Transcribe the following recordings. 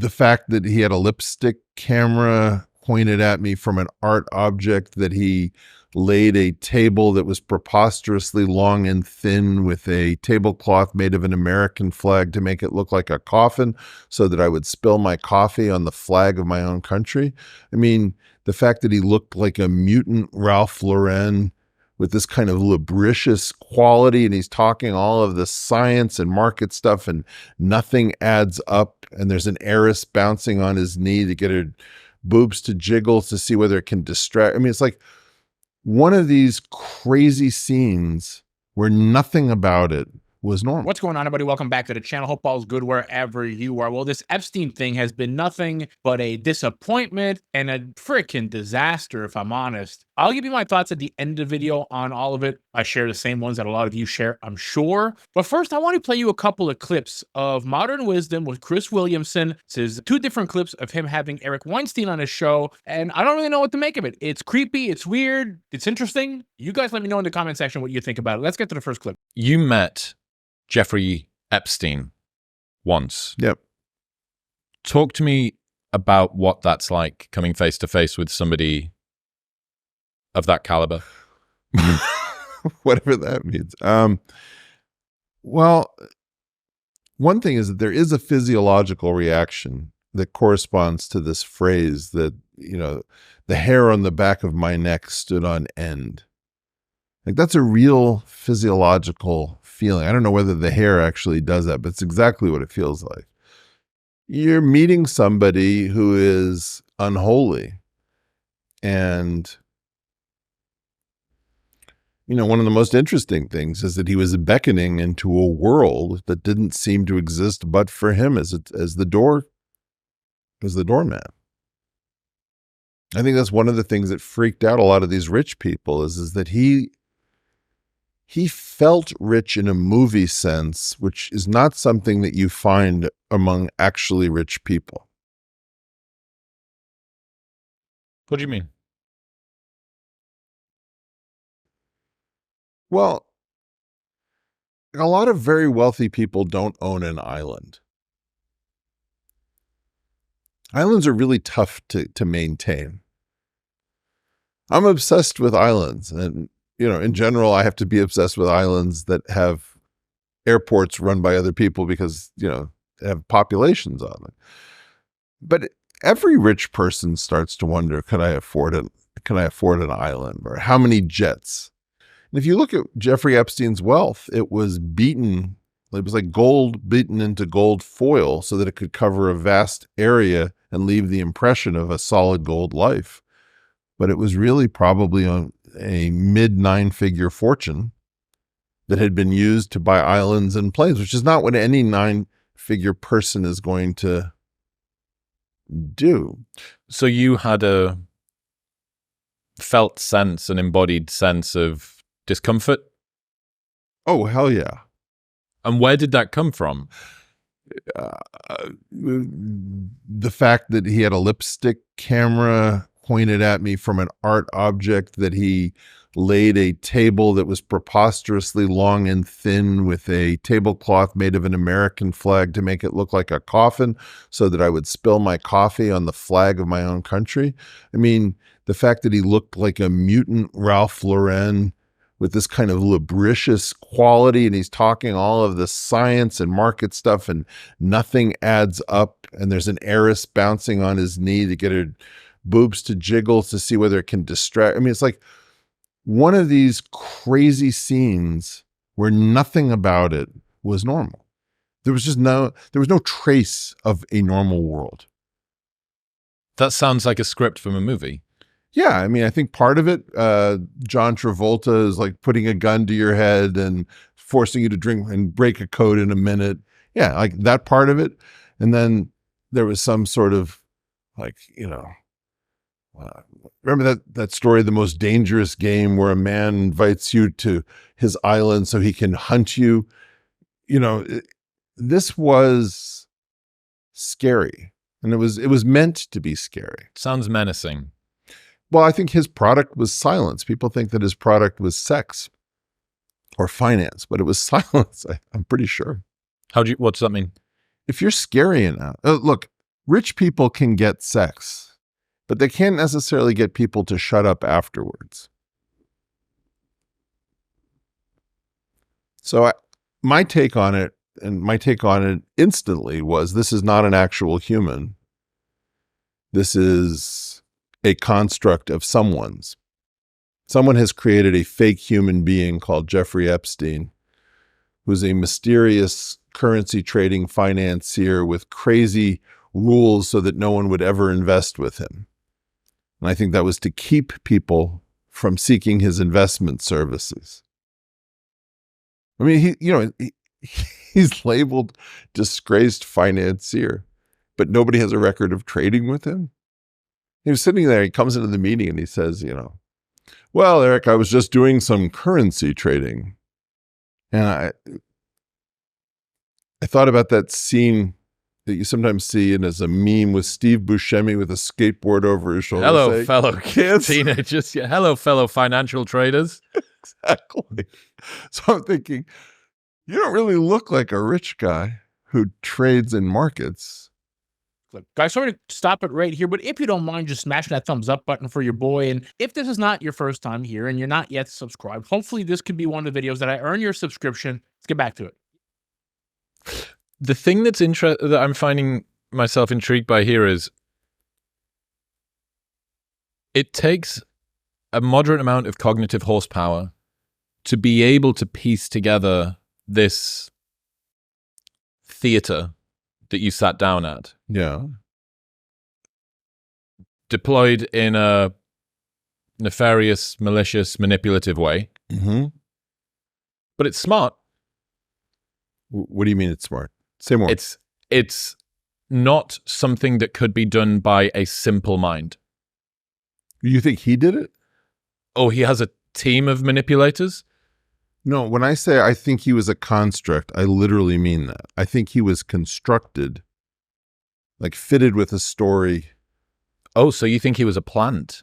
the fact that he had a lipstick camera pointed at me from an art object, that he laid a table that was preposterously long and thin with a tablecloth made of an American flag to make it look like a coffin so that I would spill my coffee on the flag of my own country. I mean, the fact that he looked like a mutant Ralph Lauren with this kind of lubricious quality, and he's talking all of the science and market stuff, and nothing adds up, and there's an heiress bouncing on his knee to get her boobs to jiggle to see whether it can distract. I mean, it's like one of these crazy scenes where nothing about it was normal. What's going on, everybody? Welcome back to the channel. Hope all's good wherever you are. Well, this Epstein thing has been nothing but a disappointment and a freaking disaster, if I'm honest. I'll give you my thoughts at the end of the video on all of it. I share the same ones that a lot of you share, I'm sure. But first, I want to play you a couple of clips of Modern Wisdom with Chris Williamson. This is 2 different clips of him having Eric Weinstein on his show, and I don't really know what to make of it. It's creepy, it's weird, it's interesting. You guys let me know in the comment section what you think about it. Let's get to the first clip. You met Jeffrey Epstein once. Yep. Talk to me about what that's like, coming face to face with somebody of that caliber. Whatever that means. Well, one thing is that there is a physiological reaction that corresponds to this phrase that, you know, the hair on the back of my neck stood on end. Like, that's a real physiological feeling. I don't know whether the hair actually does that, but it's exactly what it feels like. You're meeting somebody who is unholy. And, you know, one of the most interesting things is that he was beckoning into a world that didn't seem to exist but for him as the doorman. I think that's one of the things that freaked out a lot of these rich people is that he felt rich in a movie sense, which is not something that you find among actually rich people. What do you mean? Well, a lot of very wealthy people don't own an island. Islands are really tough to maintain. I'm obsessed with islands, and you know, in general, I have to be obsessed with islands that have airports run by other people because, you know, they have populations on them. But every rich person starts to wonder, can I afford an island, or how many jets? And if you look at Jeffrey Epstein's wealth, it was like gold beaten into gold foil so that it could cover a vast area and leave the impression of a solid gold life. But it was really probably a mid 9-figure fortune that had been used to buy islands and planes, which is not what any 9-figure person is going to do. So you had a felt sense, an embodied sense of discomfort? Oh, hell yeah. And where did that come from? The fact that he had a lipstick camera pointed at me from an art object, that he laid a table that was preposterously long and thin with a tablecloth made of an American flag to make it look like a coffin so that I would spill my coffee on the flag of my own country. I mean, the fact that he looked like a mutant Ralph Lauren with this kind of lubricious quality, and he's talking all of the science and market stuff, and nothing adds up, and there's an heiress bouncing on his knee to get her boobs to jiggle to see whether it can distract. I mean, it's like one of these crazy scenes where nothing about it was normal. There was no trace of a normal world. That sounds like a script from a movie. Yeah, I mean, I think part of it, John Travolta is like putting a gun to your head and forcing you to drink and break a code in a minute. Yeah, like that part of it. And then there was some sort of like, you know, remember that story, The Most Dangerous Game, where a man invites you to his island so he can hunt you? You know, this was scary, and it was meant to be scary. Sounds menacing. Well, I think his product was silence. People think that his product was sex or finance, but it was silence. I'm pretty sure. What does that mean? If you're scary enough, look, rich people can get sex, but they can't necessarily get people to shut up afterwards. So my take on it, and my take on it instantly was, this is not an actual human. This is a construct of someone's. Someone has created a fake human being called Jeffrey Epstein, who's a mysterious currency trading financier with crazy rules so that no one would ever invest with him. And I think that was to keep people from seeking his investment services. I mean, he's labeled disgraced financier, but nobody has a record of trading with him. He was sitting there, he comes into the meeting and he says, well, Eric, I was just doing some currency trading. And I thought about that scene that you sometimes see and as a meme with Steve Buscemi with a skateboard over his shoulder. Hello, fellow teenagers. Yeah, hello, fellow financial traders. Exactly. So I'm thinking, you don't really look like a rich guy who trades in markets. Look, guys, sorry to stop it right here, but if you don't mind just smashing that thumbs up button for your boy, and if this is not your first time here and you're not yet subscribed, hopefully this could be one of the videos that I earn your subscription. Let's get back to it. The thing that I'm finding myself intrigued by here is it takes a moderate amount of cognitive horsepower to be able to piece together this theater that you sat down at. Yeah. Deployed in a nefarious, malicious, manipulative way. Mm-hmm. But it's smart. What do you mean it's smart? Say more. It's not something that could be done by a simple mind. You think he did it? Oh, he has a team of manipulators? No, when I say I think he was a construct, I literally mean that. I think he was constructed, like fitted with a story. Oh, so you think he was a plant?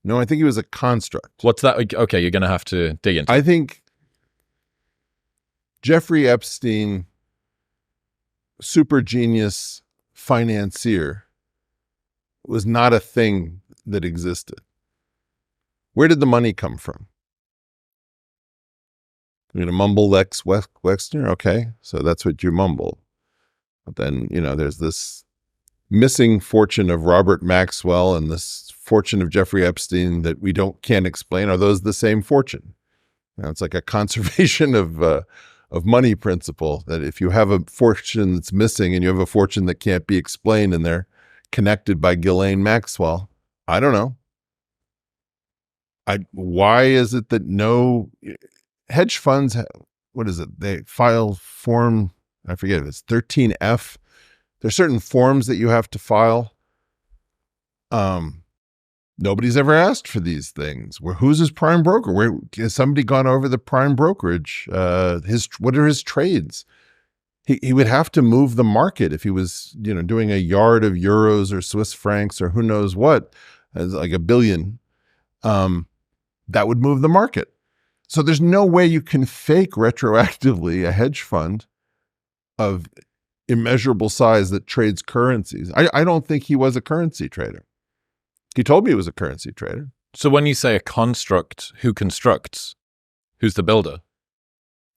No, I think he was a construct. What's that? Okay, you're going to have to dig into it. I think Jeffrey Epstein, super genius financier, was not a thing that existed. Where did the money come from? You're going to mumble Lex Wexner? Okay, so that's what you mumble. But then, there's this missing fortune of Robert Maxwell and this fortune of Jeffrey Epstein that we can't explain. Are those the same fortune? It's like a conservation of money principle, that if you have a fortune that's missing and you have a fortune that can't be explained and they're connected by Ghislaine Maxwell, I don't know. Why is it that no hedge funds, what is it? They file form, I forget if it's 13F. There's certain forms that you have to file. Nobody's ever asked for these things. Who's his prime broker? Where has somebody gone over the prime brokerage? What are his trades? He would have to move the market if he was, doing a yard of euros or Swiss francs or who knows what, as like $1 billion. That would move the market. So there's no way you can fake retroactively a hedge fund of immeasurable size that trades currencies. I don't think he was a currency trader. He told me he was a currency trader. So when you say a construct, who constructs? Who's the builder?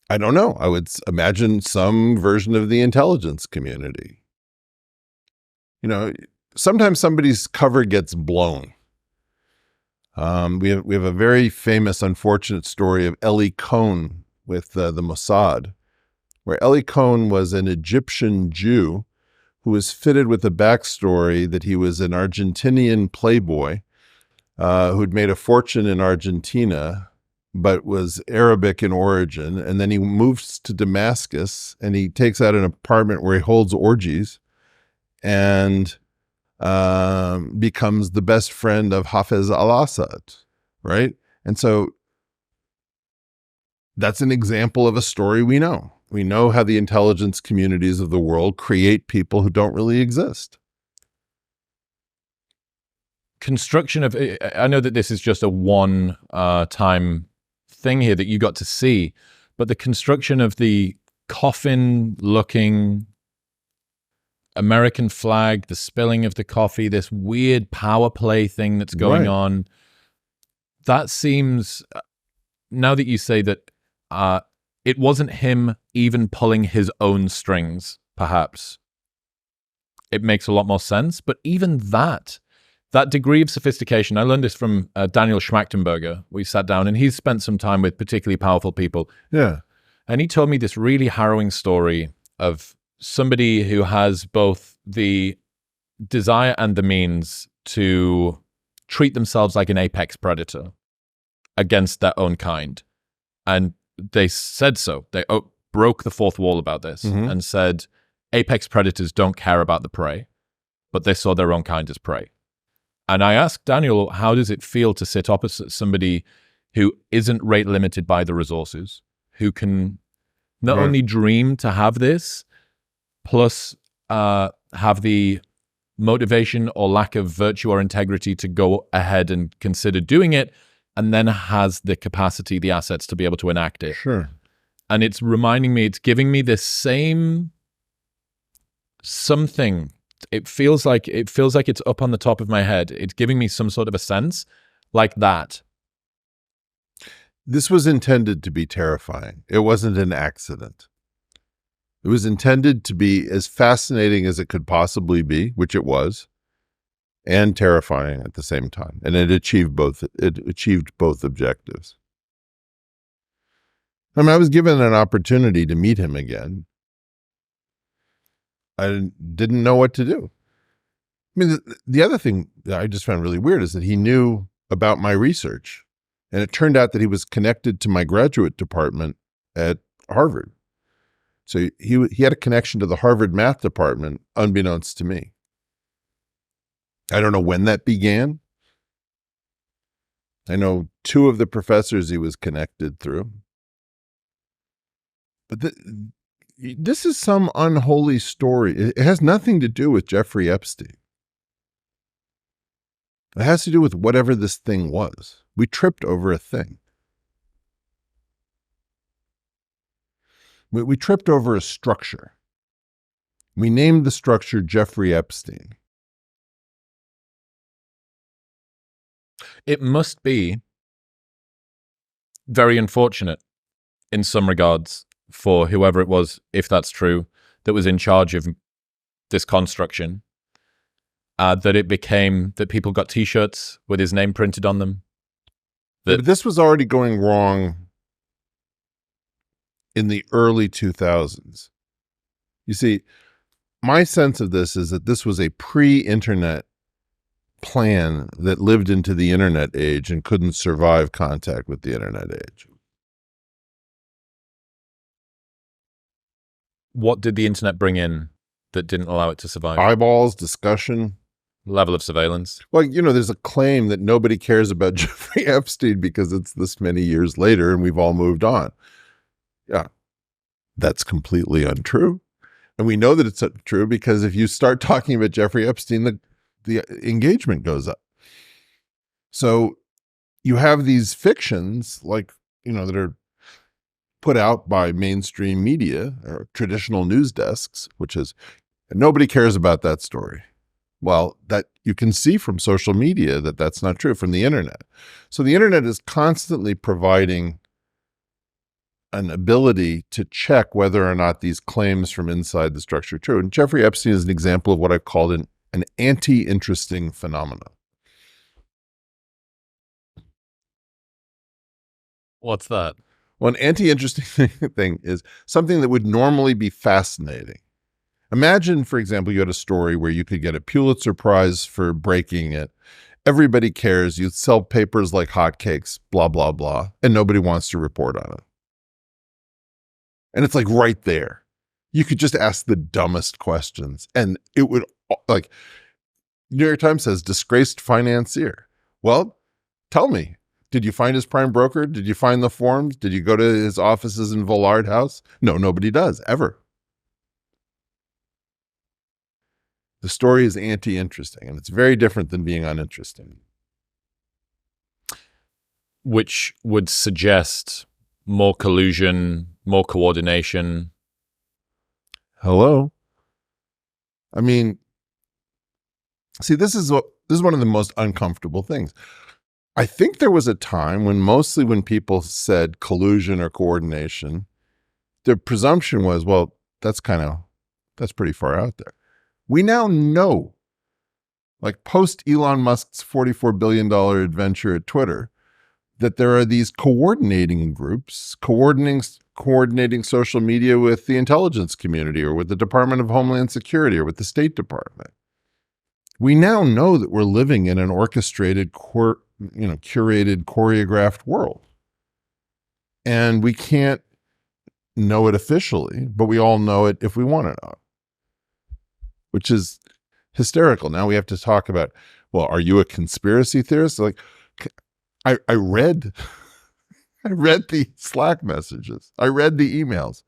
I don't know. I would imagine some version of the intelligence community. Sometimes somebody's cover gets blown. We have a very famous, unfortunate story of Eli Cohen with the Mossad, where Eli Cohen was an Egyptian Jew who was fitted with a backstory that he was an Argentinian playboy who'd made a fortune in Argentina, but was Arabic in origin. And then he moves to Damascus and he takes out an apartment where he holds orgies and becomes the best friend of Hafez al-Assad, right? And so that's an example of a story we know. We know how the intelligence communities of the world create people who don't really exist. Construction of, I know that this is just a one-time thing here that you got to see, but the construction of the coffin-looking American flag, the spilling of the coffee, this weird power play thing that's going on. That seems, now that you say that, it wasn't him even pulling his own strings, perhaps, it makes a lot more sense. But even that degree of sophistication, I learned this from Daniel Schmachtenberger. We sat down and he's spent some time with particularly powerful people. Yeah. And he told me this really harrowing story of somebody who has both the desire and the means to treat themselves like an apex predator against their own kind. And they said so. They broke the fourth wall about this and said apex predators don't care about the prey, but they saw their own kind as prey. And I asked Daniel, how does it feel to sit opposite somebody who isn't rate limited by the resources, who can not only dream to have this, plus have the motivation or lack of virtue or integrity to go ahead and consider doing it, and then has the capacity, the assets to be able to enact it. Sure. And it's reminding me, it's giving me this same something. It feels like it's up on the top of my head. It's giving me some sort of a sense like that. This was intended to be terrifying. It wasn't an accident. It was intended to be as fascinating as it could possibly be, which it was, and terrifying at the same time. And it achieved both. It achieved both objectives. I mean, I was given an opportunity to meet him again. I didn't know what to do. I mean, the other thing that I just found really weird is that he knew about my research. And it turned out that he was connected to my graduate department at Harvard. So he had a connection to the Harvard math department, unbeknownst to me. I don't know when that began. I know two of the professors he was connected through. But this is some unholy story. It has nothing to do with Jeffrey Epstein. It has to do with whatever this thing was. We tripped over a thing. We tripped over a structure. We named the structure Jeffrey Epstein. It must be very unfortunate in some regards for whoever it was, if that's true, that was in charge of this construction, that it became that people got T-shirts with his name printed on them. But this was already going wrong in the early 2000s. You see, my sense of this is that this was a pre-internet plan that lived into the internet age and couldn't survive contact with the internet age. What did the internet bring in that didn't allow it to survive? Eyeballs, discussion. Level of surveillance. Well, you know, there's a claim that nobody cares about Jeffrey Epstein because it's this many years later and we've all moved on. Yeah, that's completely untrue. And we know that it's true because if you start talking about Jeffrey Epstein, the engagement goes up. So you have these fictions like, you know, that are put out by mainstream media or traditional news desks, which is, and nobody cares about that story. Well, that you can see from social media that that's not true, from the internet. So the internet is constantly providing an ability to check whether or not these claims from inside the structure are true. And Jeffrey Epstein is an example of what I've called an anti-interesting phenomenon. What's that? Well, an anti-interesting thing is something that would normally be fascinating. Imagine, for example, you had a story where you could get a Pulitzer Prize for breaking it. Everybody cares. You sell papers like hotcakes, blah, blah, blah, and nobody wants to report on it. And it's like right there. You could just ask the dumbest questions and it would, like, New York Times says, disgraced financier. Well, tell me, did you find his prime broker? Did you find the forms? Did you go to his offices in Villard House? No, nobody does, ever. The story is anti-interesting, and it's very different than being uninteresting. Which would suggest more collusion, more coordination. Hello? I mean, see, this is one of the most uncomfortable things. I think there was a time when people said collusion or coordination, the presumption was, well, that's pretty far out there. We now know, like post Elon Musk's $44 billion adventure at Twitter, that there are these coordinating groups coordinating social media with the intelligence community or with the Department of Homeland Security or with the State Department. We now know that we're living in an orchestrated, curated, choreographed world. And we can't know it officially, but we all know it if we want to know it, which is hysterical. Now we have to talk about, well, are you a conspiracy theorist? Like, I read the Slack messages. I read the emails.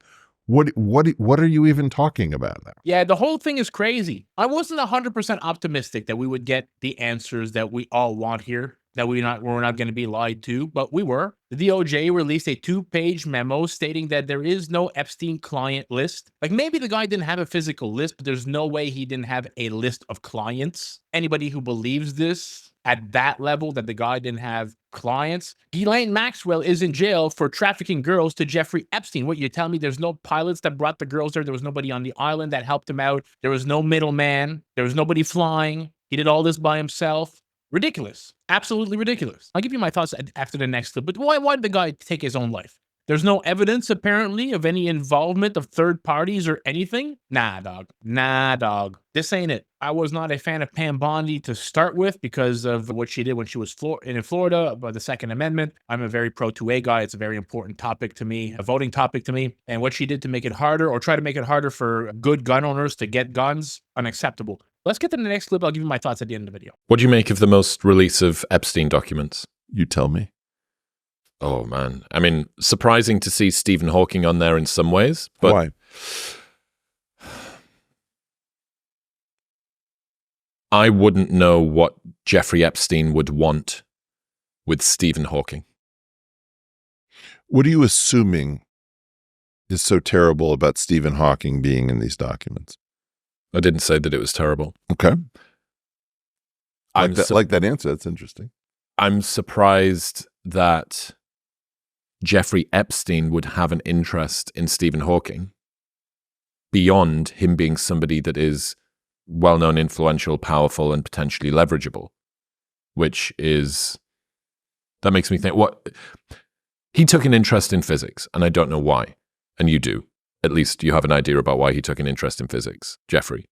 What are you even talking about now? Yeah, the whole thing is crazy. I wasn't 100% optimistic that we would get the answers that we all want here, that we're not going to be lied to, but we were. The DOJ released a 2-page memo stating that there is no Epstein client list. Like, maybe the guy didn't have a physical list, but there's no way he didn't have a list of clients. Anybody who believes this at that level, that the guy didn't have clients. Ghislaine Maxwell is in jail for trafficking girls to Jeffrey Epstein. What, you tell me there's no pilots that brought the girls there? There was nobody on the island that helped him out. There was no middleman. There was nobody flying. He did all this by himself. Ridiculous. Absolutely ridiculous. I'll give you my thoughts after the next clip, but why did the guy take his own life? There's no evidence, apparently, of any involvement of third parties or anything? Nah, dog. Nah, dog. This ain't it. I was not a fan of Pam Bondi to start with because of what she did when she was in Florida about the Second Amendment. I'm a very pro-2A guy. It's a very important topic to me, a voting topic to me. And what she did to make it harder, or try to make it harder for good gun owners to get guns, unacceptable. Let's get to the next clip. I'll give you my thoughts at the end of the video. What do you make of the most release of Epstein documents? You tell me. Oh, man. I mean, surprising to see Stephen Hawking on there in some ways. But why? I wouldn't know what Jeffrey Epstein would want with Stephen Hawking. What are you assuming is so terrible about Stephen Hawking being in these documents? I didn't say that it was terrible. Okay. Like that answer. That's interesting. I'm surprised that Jeffrey Epstein would have an interest in Stephen Hawking beyond him being somebody that is well-known, influential, powerful, and potentially leverageable, that makes me think, what? He took an interest in physics, and I don't know why. And you do. At least you have an idea about why he took an interest in physics, Jeffrey.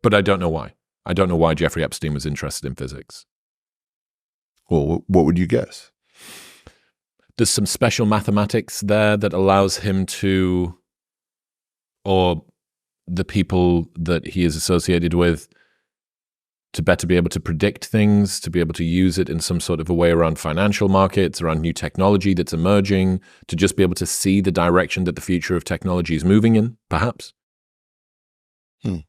But I don't know why. I don't know why Jeffrey Epstein was interested in physics. Well, what would you guess? There's some special mathematics there that allows him to, or the people that he is associated with, to better be able to predict things, to be able to use it in some sort of a way around financial markets, around new technology that's emerging, to just be able to see the direction that the future of technology is moving in, perhaps. You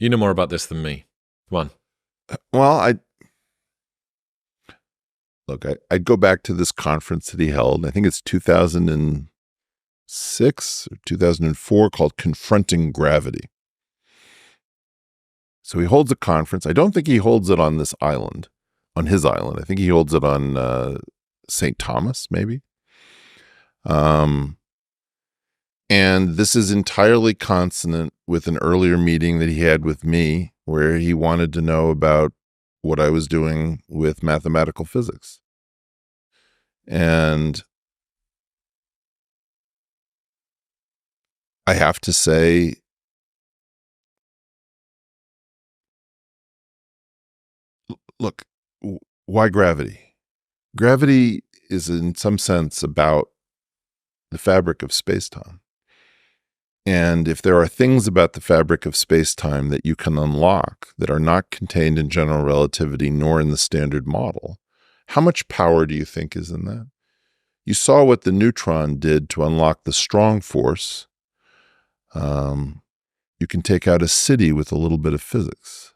know more about this than me. Come on. Well, I'd go back to this conference that he held. I think it's 2006 or 2004, called Confronting Gravity. So he holds a conference. I don't think he holds it on this island, on his island. I think he holds it on St. Thomas, maybe. And this is entirely consonant with an earlier meeting that he had with me, where he wanted to know about what I was doing with mathematical physics. And I have to say, look, why gravity? Gravity is in some sense about the fabric of space-time. And if there are things about the fabric of space-time that you can unlock that are not contained in general relativity nor in the standard model, how much power do you think is in that? You saw what the neutron did to unlock the strong force. You can take out a city with a little bit of physics.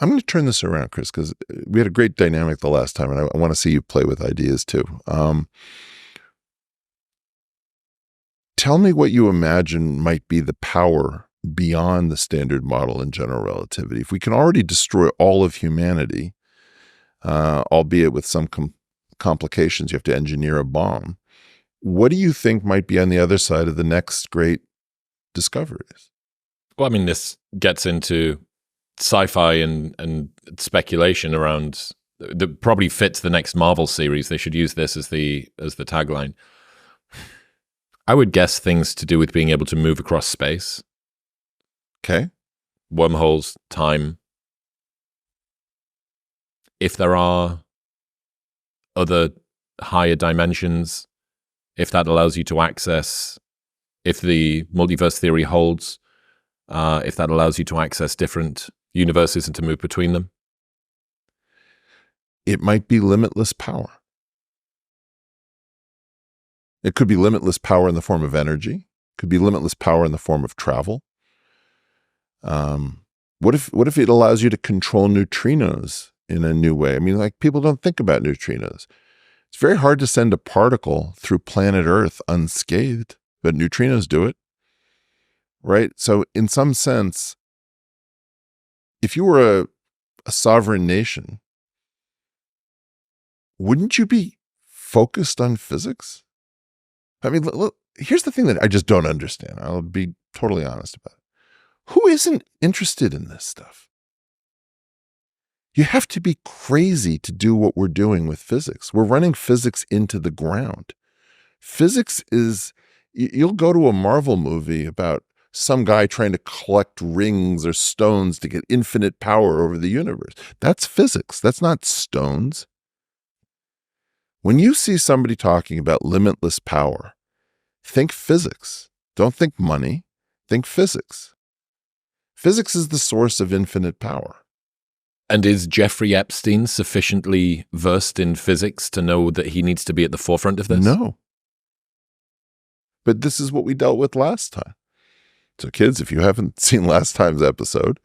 I'm going to turn this around, Chris, because we had a great dynamic the last time, and I want to see you play with ideas too. Tell me what you imagine might be the power beyond the standard model in general relativity. If we can already destroy all of humanity, albeit with some complications, you have to engineer a bomb. What do you think might be on the other side of the next great discoveries? Well, I mean, this gets into sci-fi and speculation around that probably fits the next Marvel series. They should use this as the tagline. I would guess things to do with being able to move across space. Okay. Wormholes, time. If there are other higher dimensions, if that allows you to access, if the multiverse theory holds, if that allows you to access different universes and to move between them. It might be limitless power. It could be limitless power in the form of energy. It could be limitless power in the form of travel. What if it allows you to control neutrinos in a new way? I mean, like, people don't think about neutrinos. It's very hard to send a particle through planet Earth unscathed, but neutrinos do it, right? So in some sense, if you were a sovereign nation, wouldn't you be focused on physics? I mean, look, here's the thing that I just don't understand. I'll be totally honest about it. Who isn't interested in this stuff? You have to be crazy to do what we're doing with physics. We're running physics into the ground. Physics is, you'll go to a Marvel movie about some guy trying to collect rings or stones to get infinite power over the universe. That's physics. That's not stones. When you see somebody talking about limitless power, think physics. Don't think money. Think physics. Physics is the source of infinite power. And is Jeffrey Epstein sufficiently versed in physics to know that he needs to be at the forefront of this? No. But this is what we dealt with last time. So kids, if you haven't seen last time's episode,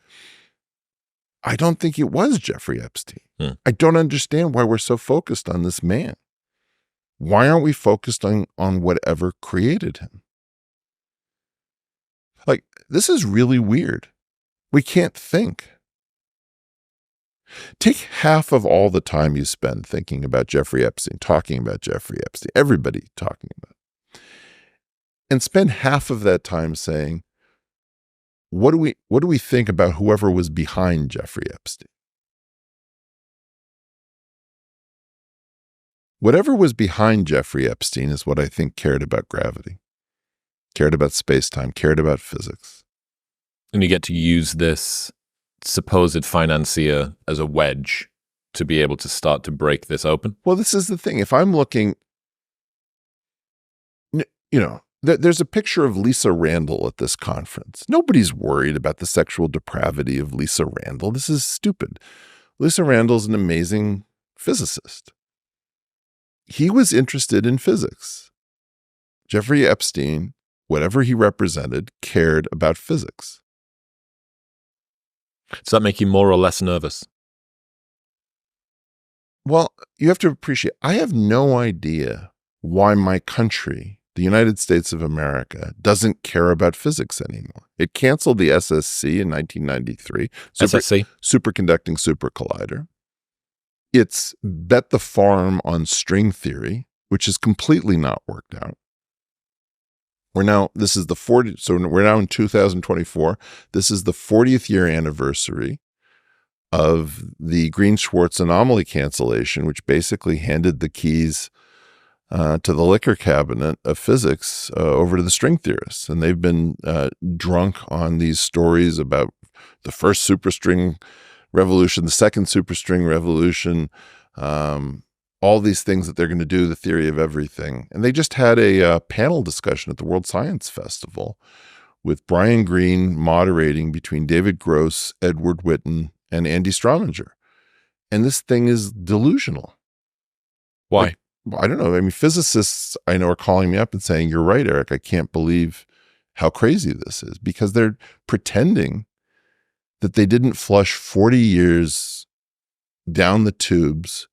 I don't think it was Jeffrey Epstein. I don't understand why we're so focused on this man. Why aren't we focused on whatever created him? Like, this is really weird. We can't think. Take half of all the time you spend thinking about Jeffrey Epstein, talking about Jeffrey Epstein, everybody talking about it, and spend half of that time saying, what do we think about whoever was behind Jeffrey Epstein? Whatever was behind Jeffrey Epstein is what I think cared about gravity, cared about space-time, cared about physics. And you get to use this supposed financier as a wedge to be able to start to break this open? Well, this is the thing. If I'm looking, there's a picture of Lisa Randall at this conference. Nobody's worried about the sexual depravity of Lisa Randall. This is stupid. Lisa Randall's an amazing physicist. He was interested in physics. Jeffrey Epstein, whatever he represented, cared about physics. Does that make you more or less nervous? Well, you have to appreciate, I have no idea why my country, the United States of America, doesn't care about physics anymore. It canceled the SSC in 1993. SSC? Superconducting Super Collider. It's bet the farm on string theory, which has completely not worked out. We're now in 2024. This is the 40th year anniversary of the Green-Schwarz anomaly cancellation, which basically handed the keys to the liquor cabinet of physics over to the string theorists. And they've been drunk on these stories about the first superstring revolution, the second superstring revolution, all these things that they're going to do, the theory of everything. And they just had a panel discussion at the World Science Festival with Brian Greene moderating between David Gross, Edward Witten, and Andy Strominger. And this thing is delusional. Why? I don't know. I mean, physicists I know are calling me up and saying, you're right, Eric. I can't believe how crazy this is, because they're pretending that they didn't flush 40 years down the tubes,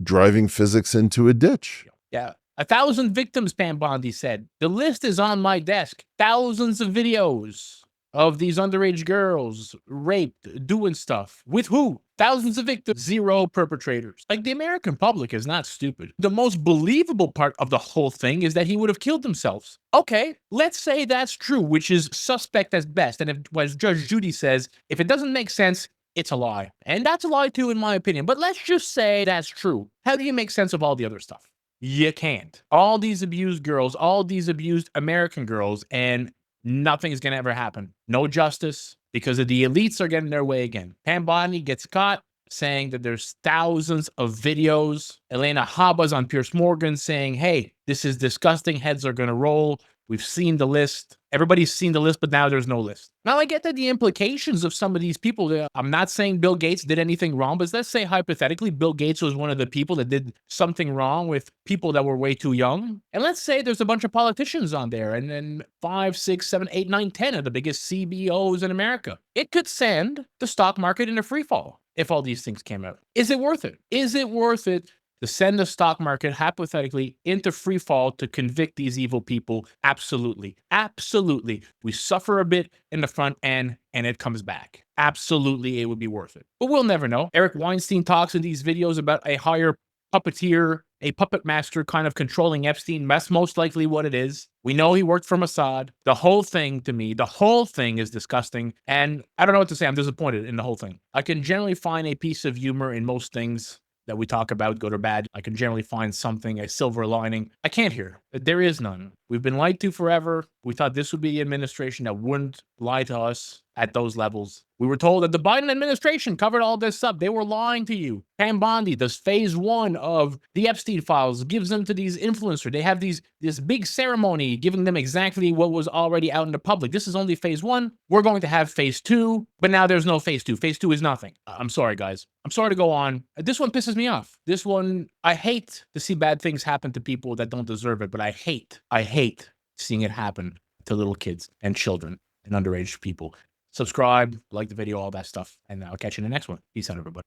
driving physics into a ditch. Yeah. 1,000 victims, Pam Bondi said. The list is on my desk. Thousands of videos of these underage girls raped, doing stuff. With who? Thousands of victims, 0 perpetrators. Like, the American public is not stupid. The most believable part of the whole thing is that he would have killed himself. Okay, let's say that's true, which is suspect at best. And if, as Judge Judy says, if it doesn't make sense, it's a lie. And that's a lie too, in my opinion. But let's just say that's true. How do you make sense of all the other stuff? You can't. All these abused girls, all these abused American girls, and nothing is going to ever happen. No justice, because of the elites are getting their way again. Pam Bondi gets caught saying that there's thousands of videos. Elena Habba's on Piers Morgan saying, hey, this is disgusting. Heads are going to roll. We've seen the list. Everybody's seen the list, but now there's no list. Now, I get that the implications of some of these people, I'm not saying Bill Gates did anything wrong, but let's say hypothetically, Bill Gates was one of the people that did something wrong with people that were way too young. And let's say there's a bunch of politicians on there, and then 5, 6, 7, 8, 9, 10 of the biggest CBOs in America. It could send the stock market into free fall if all these things came out. Is it worth it? Is it worth it to send the stock market, hypothetically, into free fall to convict these evil people? Absolutely. Absolutely. We suffer a bit in the front end and it comes back. Absolutely, it would be worth it. But we'll never know. Eric Weinstein talks in these videos about a higher puppeteer, a puppet master kind of controlling Epstein. That's most likely what it is. We know he worked for Mossad. The whole thing, to me, the whole thing is disgusting. And I don't know what to say. I'm disappointed in the whole thing. I can generally find a piece of humor in most things that we talk about, good or bad. I can generally find something, a silver lining. I can't here. There is none. We've been lied to forever. We thought this would be the administration that wouldn't lie to us at those levels. We were told that the Biden administration covered all this up. They were lying to you. Pam Bondi does phase 1 of the Epstein files, gives them to these influencers. They have this big ceremony giving them exactly what was already out in the public. This is only phase 1. We're going to have phase 2, but now there's no phase 2. Phase 2 is nothing. I'm sorry, guys. I'm sorry to go on. This one pisses me off. This one, I hate to see bad things happen to people that don't deserve it, but I hate seeing it happen to little kids and children and underage people. Subscribe, like the video, all that stuff, and I'll catch you in the next one. Peace out, everybody.